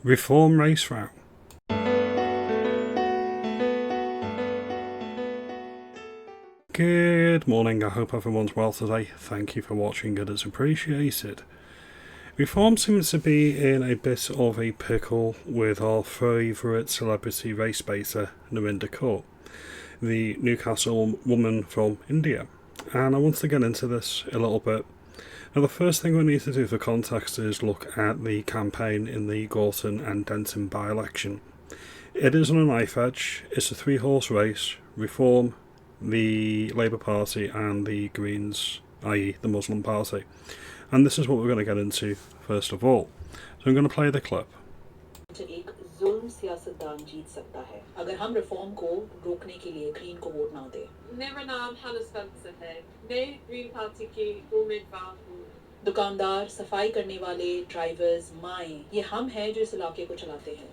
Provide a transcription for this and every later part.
Reform race route. Good morning, I hope everyone's well today. Thank you for watching, it is appreciated. Reform seems to be in a bit of a pickle with our favourite celebrity race baiter, Narinder Tweets, the Newcastle woman from India. And I want to get into this a little bit. Now, the first thing we need to do for context is look at the campaign in the Gorton and Denton by-election. It is on a knife edge, it's a three-horse race: Reform, the Labour Party and the Greens, i.e. the Muslim Party. And this is what we're going to get into first of all. So I'm going to play the clip. एक जुल्म सियासतदान जीत सकता है अगर हम reform को रोकने के लिए ग्रीन को वोट ना दे। मेरा नाम हना स्पेंसर है, मैं ग्रीन पार्टी की उम्मीदवार हूँ। दुकानदार, सफाई करने वाले, ड्राइवर्स, माएँ, ये हम हैं जो इस इलाके को चलाते हैं।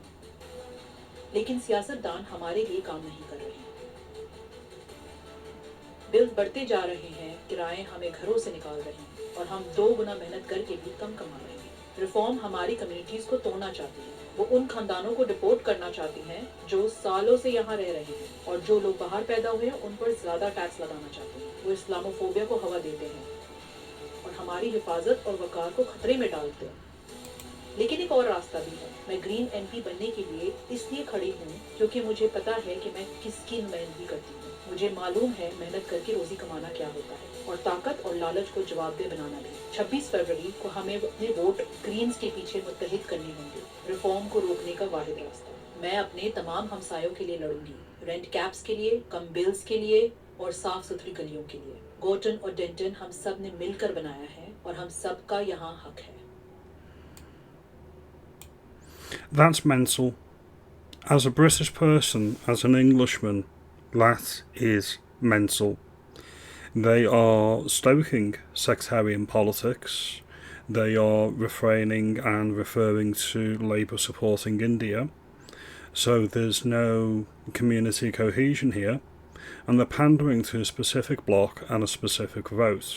लेकिन सियासतदान हमारे लिए काम नहीं कर रहे। बिल्स बढ़ते जा रहे हैं, किराए हमें घरों से निकाल रहे हैं और हम 2 गुना मेहनत करके भी कम कमा रहे हैं। रिफॉर्म हमारी कम्युनिटीज को तोड़ना चाहती है। वो उन खानदानों को डिपोर्ट करना चाहती हैं जो सालों से यहाँ रह रहे हैं, और जो लोग बाहर पैदा हुए हैं उन पर ज्यादा टैक्स लगाना चाहते हैं। वो इस्लामोफोबिया को हवा देते हैं और हमारी हिफाजत और वकार को खतरे में डालते हैं। लेकिन एक और रास्ता भी है। मैं ग्रीन एमपी बनने के लिए इसलिए खड़ी हूँ क्योंकि मुझे पता है कि मैं किसकी नुमाइंदगी करती हूँ। मुझे मालूम है मेहनत करके रोजी कमाना क्या होता है, और ताकत और लालच को जवाबदेह बनाना भी। 26 फरवरी को हमें अपने वोट ग्रीन्स के पीछे मुत्तहिद करने होंगे, रिफॉर्म को रोकने का वाहिद रास्ता। मैं अपने तमाम हमसायों के लिए लड़ूंगी, रेंट कैप्स के लिए, कम बिल्स के लिए और साफ सुथरी गलियों के लिए। गॉर्टन और डेंटन हम सब ने मिलकर बनाया है और हम सब का यहाँ हक है। That's mental. As a British person, as an Englishman, that is mental. They are stoking sectarian politics. They are refraining and referring to Labour supporting India. So there's no community cohesion here, and they're pandering to a specific bloc and a specific vote.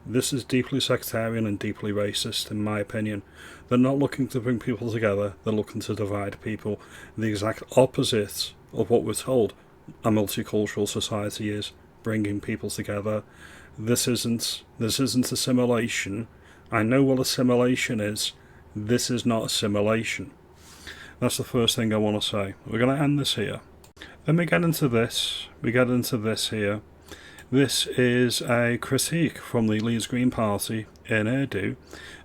This is deeply sectarian and deeply racist, in my opinion. They're not looking to bring people together, they're looking to divide people. The exact opposite of what we're told a multicultural society is, bringing people together. This isn't assimilation. I know what assimilation is. This is not assimilation. That's the first thing I want to say. We're going to end this here. Then we get into this here. This is a critique from the Leeds Green Party in Urdu,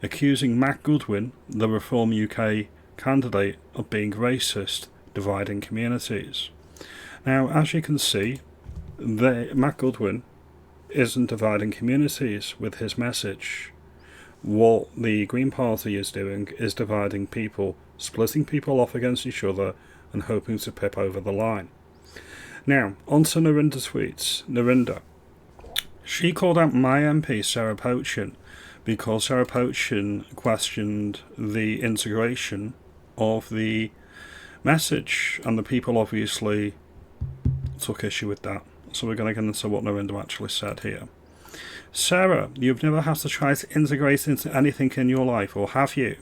accusing Matt Goodwin, the Reform UK candidate, of being racist, dividing communities. Now, as you can see, Matt Goodwin isn't dividing communities with his message. What the Green Party is doing is dividing people, splitting people off against each other and hoping to pip over the line. Now, on to Narinder Tweets. Narinder. She called out my MP, Sarah Pochin, because Sarah Pochin questioned the integration of the message, and the people obviously took issue with that. So we're going to get into what Narinder actually said here. Sarah, you've never had to try to integrate into anything in your life, or have you?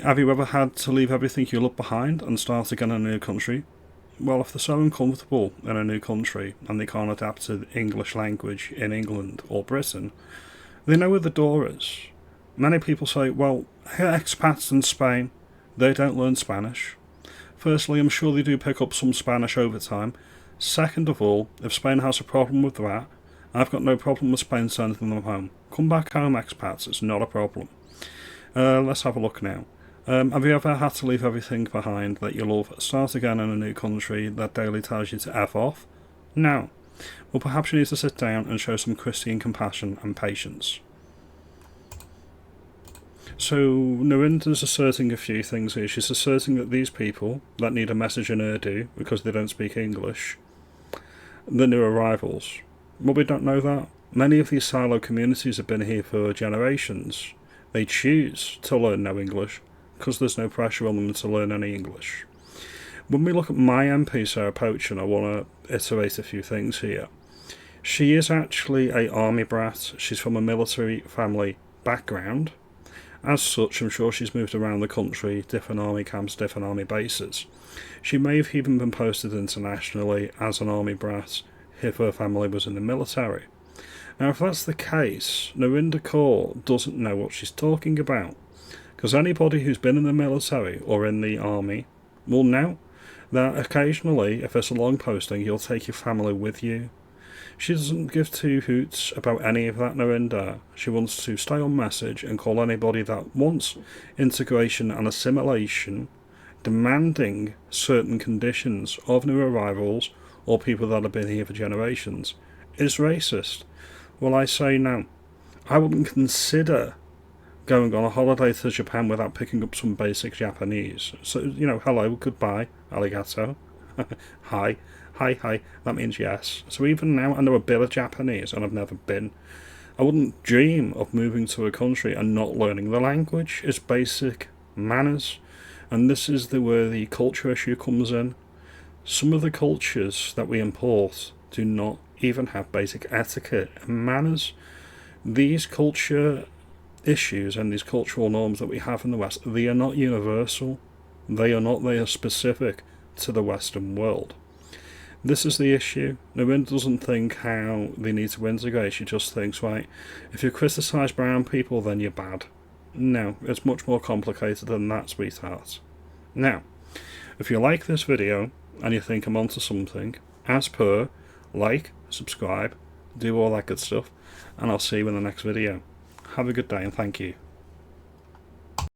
Have you ever had to leave everything you love behind and start again in a new country? Well, if they're so uncomfortable in a new country and they can't adapt to the English language in England or Britain, they know where the door is. Many people say, well, expats in Spain, they don't learn Spanish. Firstly, I'm sure they do pick up some Spanish over time. Second of all, if Spain has a problem with that, I've got no problem with Spain sending them home. Come back home, expats, it's not a problem. Let's have a look now. Have you ever had to leave everything behind that you love, start again in a new country that daily tells you to F off? No. Well, perhaps you need to sit down and show some Christian compassion and patience. So, Narinder's asserting a few things here. She's asserting that these people that need a message in Urdu because they don't speak English, they're new arrivals. Well, we don't know that. Many of these silo communities have been here for generations. They choose to learn no English because there's no pressure on them to learn any English. When we look at my MP, Sarah Pochin, I want to iterate a few things here. She is actually an army brat. She's from a military family background, As such, I'm sure she's moved around the country, different army camps, different army bases. She may have even been posted internationally as an army brat if her family was in the military. Now, if that's the case, Narinder Kaur doesn't know what she's talking about, because anybody who's been in the military or in the army will know that occasionally, if it's a long posting, you'll take your family with you. She doesn't give two hoots about any of that, Narinder. She wants to stay on message and call anybody that wants integration and assimilation, demanding certain conditions of new arrivals or people that have been here for generations, is racist. Well, I say no. I wouldn't consider going on a holiday to Japan without picking up some basic Japanese. So, hello, goodbye, arigato, hi, that means yes. So even now I know a bit of Japanese and I've never been. I wouldn't dream of moving to a country and not learning the language. It's basic manners. And this is where the culture issue comes in. Some of the cultures that we import do not even have basic etiquette and manners. These culture issues and these cultural norms that we have in the West, they are not universal. They are specific to the Western world. This is the issue. Narinder doesn't think how they need to integrate. She just thinks, right, if you criticise brown people, then you're bad. No, it's much more complicated than that, sweetheart. Now, if you like this video and you think I'm onto something, as per, like, subscribe, do all that good stuff, and I'll see you in the next video. Have a good day and thank you.